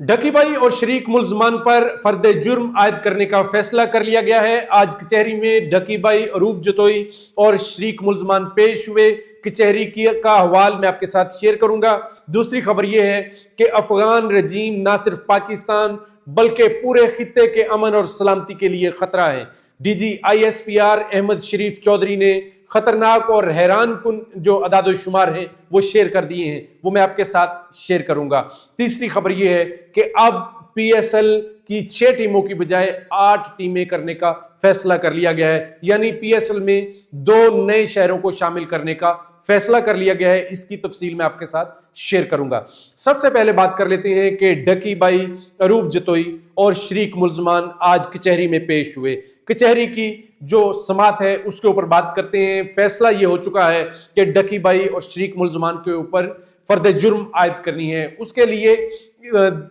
डकी भाई और शरीक मुल्जमान पर फर्द जुर्म आयद करने का फैसला कर लिया गया है। आज कचहरी में डकी भाई अरूप जतोई और शरीक मुल्जमान पेश हुए। कचहरी की का अहवाल मैं आपके साथ शेयर करूंगा। दूसरी खबर यह है कि अफगान रजीम ना सिर्फ पाकिस्तान बल्कि पूरे खित्ते के अमन और सलामती के लिए खतरा है। DGISPR अहमद शरीफ चौधरी ने खतरनाक और हैरान कुन जो अदाद शुमार हैं वो शेयर कर दिए हैं, वो मैं आपके साथ शेयर करूंगा। तीसरी खबर यह है कि अब PSL की 6 टीमों की बजाय 8 टीमें करने का फैसला कर लिया गया है, यानी PSL में 2 नए शहरों को शामिल करने का फैसला कर लिया गया है। इसकी तफसील मैं आपके साथ शेयर करूंगा। सबसे पहले बात कर लेते हैं कि डकी भाई अरूप जतोई और शरीक मुल्जमान आज कचहरी में पेश हुए। कचहरी की जो समात है उसके ऊपर बात करते हैं। फैसला यह हो चुका है कि डकी भाई और शरीक मुल्जमान के ऊपर फर्द जुर्म आयद करनी है। उसके लिए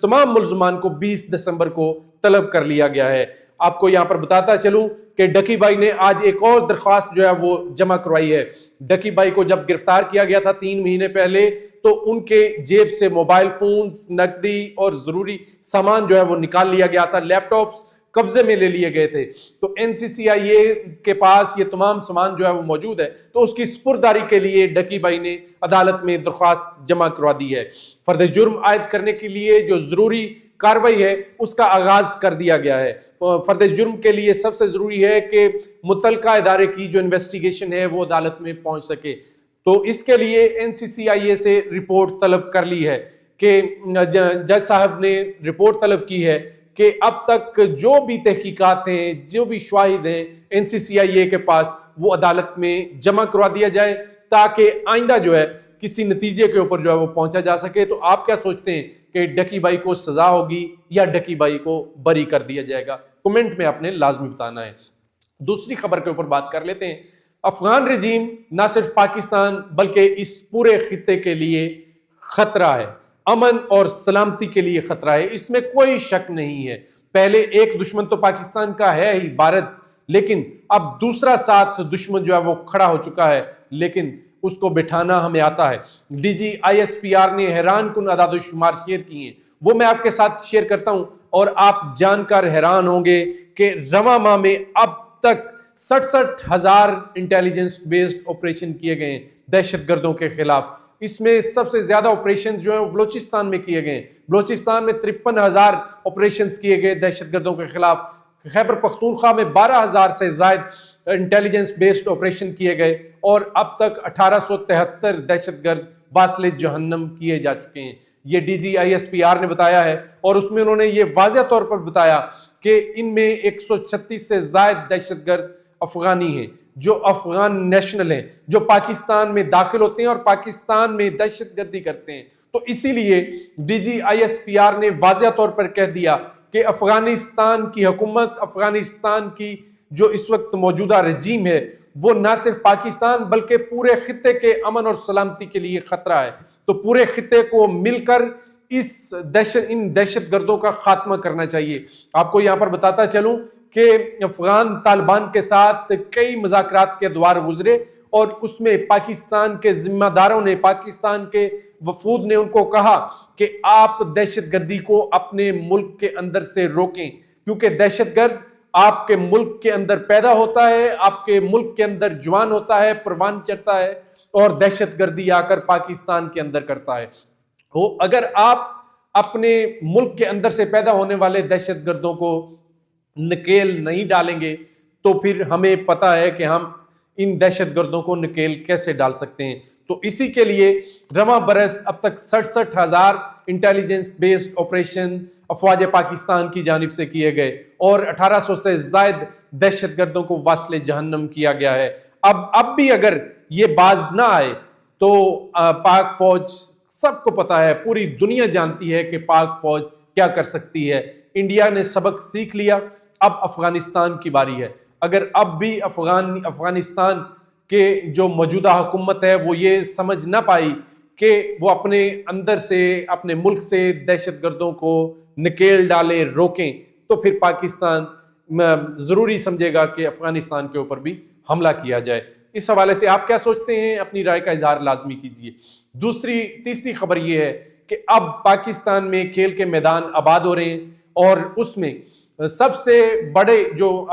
तमाम मुल्जमान को 20 दिसंबर को तलब कर लिया गया है। आपको यहां पर बताता चलूं कि डकी भाई ने आज एक और दरख्वास्त जो है वो जमा करवाई है। डकी भाई को जब गिरफ्तार किया गया था 3 महीने पहले, तो उनके जेब से मोबाइल फोन्स, नकदी और जरूरी सामान जो है वो निकाल लिया गया था। लैपटॉप्स कब्जे में ले लिए गए थे। तो NCCIA के पास ये तमाम सामान जो है वो मौजूद है, तो उसकी सुपुर्दारी के लिए डकी भाई ने अदालत में दरख्वास्त जमा करवा दी है। फर्द जुर्म आयद करने के लिए जो जरूरी कार्रवाई है उसका आगाज कर दिया गया है। फर्द जुर्म के लिए सबसे जरूरी है कि मुतलका इदारे की जो इन्वेस्टिगेशन है वो अदालत में पहुंच सके। तो इसके लिए NCCIA से रिपोर्ट तलब कर ली है कि जज साहब ने रिपोर्ट तलब की है कि अब तक जो भी तहकीकात हैं, जो भी शवाहिद हैं NCCIA के पास, वो अदालत में जमा करवा दिया जाए ताकि आइंदा जो है किसी नतीजे के ऊपर जो है वो पहुंचा जा सके। तो आप क्या सोचते हैं कि डकी भाई को सजा होगी या डकी भाई को बरी कर दिया जाएगा? कमेंट में आपने लाजमी बताना है। दूसरी खबर के ऊपर बात कर लेते हैं। अफगान रजीम ना सिर्फ पाकिस्तान बल्कि इस पूरे खित्ते के लिए खतरा है, अमन और सलामती के लिए खतरा है, इसमें कोई शक नहीं है। पहले एक दुश्मन तो पाकिस्तान का है ही, भारत, लेकिन अब दूसरा साथ दुश्मन जो है वो खड़ा हो चुका है, लेकिन उसको बिठाना हमें आता है। DGISPR ने हैरान कुन अदाद शुमार शेयर किए हैं, वो मैं आपके साथ शेयर करता हूं और आप जानकर हैरान होंगे कि रवा माह में अब तक 67,000 इंटेलिजेंस बेस्ड ऑपरेशन किए गए दहशतगर्दों के खिलाफ। इसमें सबसे ज्यादा ऑपरेशन जो है वो बलोचिस्तान में किए गए। बलोचिस्तान में 53,000 ऑपरेशन किए गए दहशतगर्दों के खिलाफ। खैबर पख्तूनख्वा में 12,000 से ज्यादा इंटेलिजेंस बेस्ड ऑपरेशन किए गए और अब तक 1873 दहशतगर्द वासले जहन्नम किए जा चुके हैं। ये DGISPR ने बताया है और उसमें उन्होंने ये वाज़ेह तौर पर बताया कि इनमें 136 से ज्यादा दहशतगर्द अफगानी हैं, जो अफगान नेशनल हैं, जो पाकिस्तान में दाखिल होते हैं और पाकिस्तान में दहशतगर्दी करते हैं। तो इसीलिए DGISPR ने वाज़ेह तौर पर कह दिया कि अफगानिस्तान की हुकूमत, अफगानिस्तान की जो इस वक्त मौजूदा रजीम है, वो ना सिर्फ पाकिस्तान बल्कि पूरे खित्ते के अमन और सलामती के लिए खतरा है। तो पूरे खित्ते को मिलकर इन दहशतगर्दों का खात्मा करना चाहिए। आपको यहां पर बताता चलूं कि अफगान तालिबान के साथ कई मुज़ाकरात के द्वार गुजरे और उसमें पाकिस्तान के जिम्मेदारों ने, पाकिस्तान के वफूद ने उनको कहा कि आप दहशतगर्दी को अपने मुल्क के अंदर से रोकें, क्योंकि दहशतगर्द आपके मुल्क के अंदर पैदा होता है, आपके मुल्क के अंदर जवान होता है, परवान चढ़ता है और दहशतगर्दी आकर पाकिस्तान के अंदर करता है। तो अगर आप अपने मुल्क के अंदर से पैदा होने वाले दहशतगर्दों को नकेल नहीं डालेंगे तो फिर हमें पता है कि हम इन दहशतगर्दों को नकेल कैसे डाल सकते हैं। तो इसी के लिए रवां बरस अब तक 67,000 इंटेलिजेंस बेस्ड ऑपरेशन अफवाज पाकिस्तान की जानिब से किए गए और 1800 से ज्यादा दहशतगर्दों को वासले जहन्नम किया गया है। अब भी अगर ये बाज ना आए तो पाक फौज, सबको पता है, पूरी दुनिया जानती है कि पाक फौज क्या कर सकती है। इंडिया ने सबक सीख लिया, अब अफगानिस्तान की बारी है। अगर अब भी अफगानिस्तान के जो मौजूदा हुकूमत है वो ये समझ ना पाई कि वो अपने अंदर से, अपने मुल्क से दहशतगर्दों को नकेल डाले, रोकें, तो फिर पाकिस्तान जरूरी समझेगा कि अफगानिस्तान के ऊपर भी हमला किया जाए। इस हवाले से आप क्या सोचते हैं? अपनी राय का इजहार लाजमी कीजिए। तीसरी खबर यह है कि अब पाकिस्तान में खेल के मैदान आबाद हो रहे हैं और उसमें सबसे बड़े जो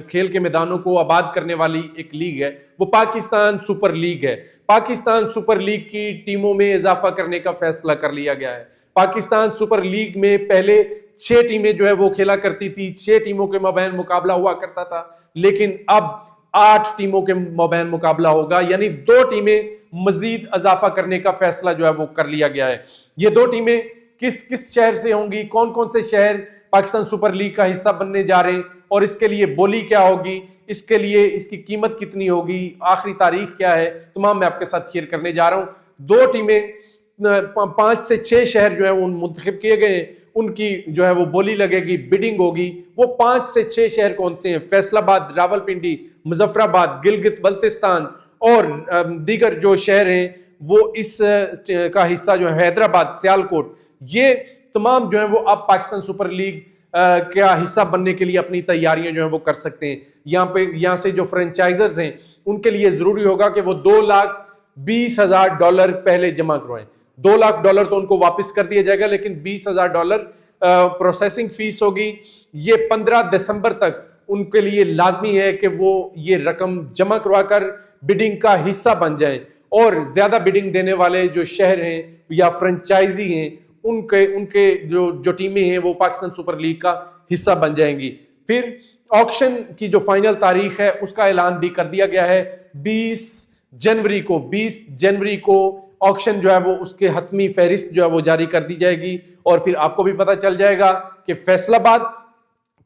खेल के मैदानों को आबाद करने वाली एक लीग है वो पाकिस्तान सुपर लीग है। पाकिस्तान सुपर लीग की टीमों में इजाफा करने का फैसला कर लिया गया है। पाकिस्तान सुपर लीग में पहले 6 टीमें जो है वो खेला करती थी, 6 टीमों के माबैन मुकाबला हुआ करता था, लेकिन अब 8 टीमों के माबैन मुकाबला होगा, यानी 2 टीमें मजीद इजाफा करने का फैसला जो है वो कर लिया गया है। ये 2 टीमें किस किस शहर से होंगी, कौन कौन से शहर पाकिस्तान सुपर लीग का हिस्सा बनने जा रहे हैं और इसके लिए बोली क्या होगी, इसके लिए इसकी कीमत कितनी होगी, आखिरी तारीख क्या है, तमाम मैं आपके साथ शेयर करने जा रहा हूं। 2 टीमें 5 से 6 शहर जो है वो मुंतखब किए गए, उनकी जो है वो बोली लगेगी, बिडिंग होगी। वो 5 से 6 शहर कौन से हैं? फैसलाबाद, रावलपिंडी, मुजफ्फराबाद, गिलगित बल्तिस्तान और दीगर जो शहर हैं वो इस का हिस्सा जो है हैदराबाद, सियालकोट, ये तमाम जो है वो अब पाकिस्तान सुपर लीग का हिस्सा बनने के लिए अपनी तैयारियां जो है वो कर सकते हैं। यहाँ से जो फ्रेंचाइजर्स हैं उनके लिए जरूरी होगा कि वो $2,20,000 पहले जमा करवाएं। $2,00,000 तो उनको वापस कर दिया जाएगा, लेकिन $20,000 प्रोसेसिंग फीस होगी। ये 15 दिसंबर तक उनके लिए लाजमी है कि वो ये रकम जमा करवाकर बिडिंग का हिस्सा बन जाए और ज्यादा बिडिंग देने वाले जो शहर हैं या फ्रेंचाइजी हैं उनके जो टीमें हैं वो पाकिस्तान सुपर लीग का हिस्सा बन जाएंगी। फिर ऑक्शन की जो फाइनल तारीख है उसका ऐलान भी कर दिया गया है। 20 जनवरी को ऑक्शन जो है वो उसके हतमी फहरिस्त जो है वो जारी कर दी जाएगी और फिर आपको भी पता चल जाएगा कि फैसलाबाद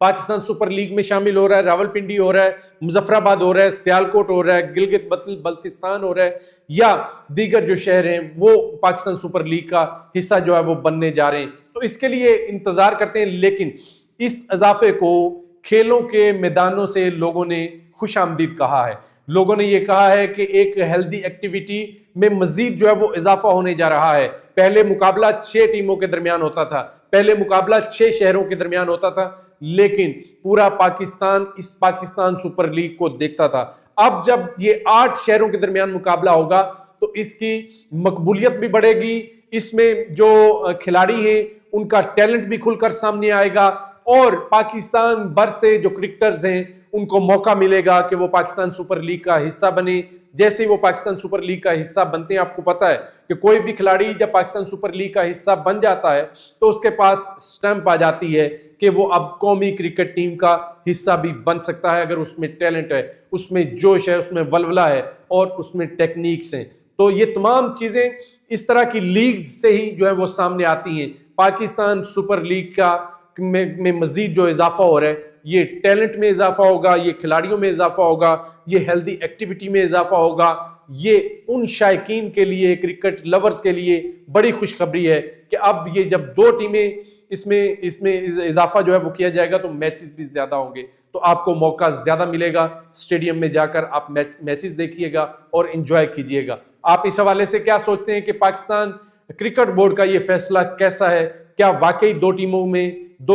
पाकिस्तान सुपर लीग में शामिल हो रहा है, रावलपिंडी हो रहा है, मुजफ्फराबाद हो रहा है, सियालकोट हो रहा है, गिलगित बल्तिस्तान हो रहा है, या दीगर जो शहर हैं वो पाकिस्तान सुपर लीग का हिस्सा जो है वो बनने जा रहे हैं। तो इसके लिए इंतजार करते हैं, लेकिन इस इजाफे को खेलों के मैदानों से लोगों ने खुशामदीद कहा है। लोगों ने यह कहा है कि एक हेल्दी एक्टिविटी में मजीद जो है वो इजाफा होने जा रहा है। पहले मुकाबला 6 टीमों के दरमियान होता था, पहले मुकाबला 6 शहरों के दरमियान होता था, लेकिन पूरा पाकिस्तान इस पाकिस्तान सुपर लीग को देखता था। अब जब ये 8 शहरों के दरमियान मुकाबला होगा तो इसकी मकबूलियत भी बढ़ेगी, इसमें जो खिलाड़ी हैं उनका टैलेंट भी खुलकर सामने आएगा और पाकिस्तान भर से जो क्रिकेटर्स हैं उनको मौका मिलेगा कि वो पाकिस्तान सुपर लीग का हिस्सा बने। जैसे ही वो पाकिस्तान सुपर लीग का हिस्सा बनते हैं, आपको पता है कि कोई भी खिलाड़ी जब पाकिस्तान सुपर लीग का हिस्सा बन जाता है तो उसके पास स्टैंप आ जाती है कि वो अब कौमी क्रिकेट टीम का हिस्सा भी बन सकता है, अगर उसमें टैलेंट है, उसमें जोश है, उसमें वलवला है और उसमें टेक्निक्स हैं। तो ये तमाम चीजें इस तरह की लीग से ही जो है वो सामने आती हैं। पाकिस्तान सुपर लीग का में मजीद जो इजाफा हो रहा है, ये टैलेंट में इजाफा होगा, ये खिलाड़ियों में इजाफा होगा, ये हेल्दी एक्टिविटी में इजाफा होगा। ये उन शायकीन के लिए, क्रिकेट लवर्स के लिए बड़ी खुशखबरी है कि अब ये जब 2 टीमें इसमें इजाफा जो है वो किया जाएगा तो मैचेस भी ज्यादा होंगे, तो आपको मौका ज्यादा मिलेगा। स्टेडियम में जाकर आप मैचेस देखिएगा और एंजॉय कीजिएगा। आप इस हवाले से क्या सोचते हैं कि पाकिस्तान क्रिकेट बोर्ड का ये फैसला कैसा है? क्या वाकई 2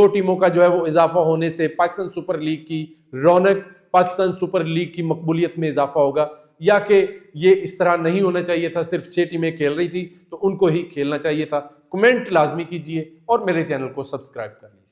टीमों का जो है वो इजाफा होने से पाकिस्तान सुपर लीग की रौनक, पाकिस्तान सुपर लीग की मकबूलियत में इजाफा होगा, या कि ये इस तरह नहीं होना चाहिए था, सिर्फ 6 टीमें खेल रही थी तो उनको ही खेलना चाहिए था? कमेंट लाजमी कीजिए और मेरे चैनल को सब्सक्राइब कर लीजिए।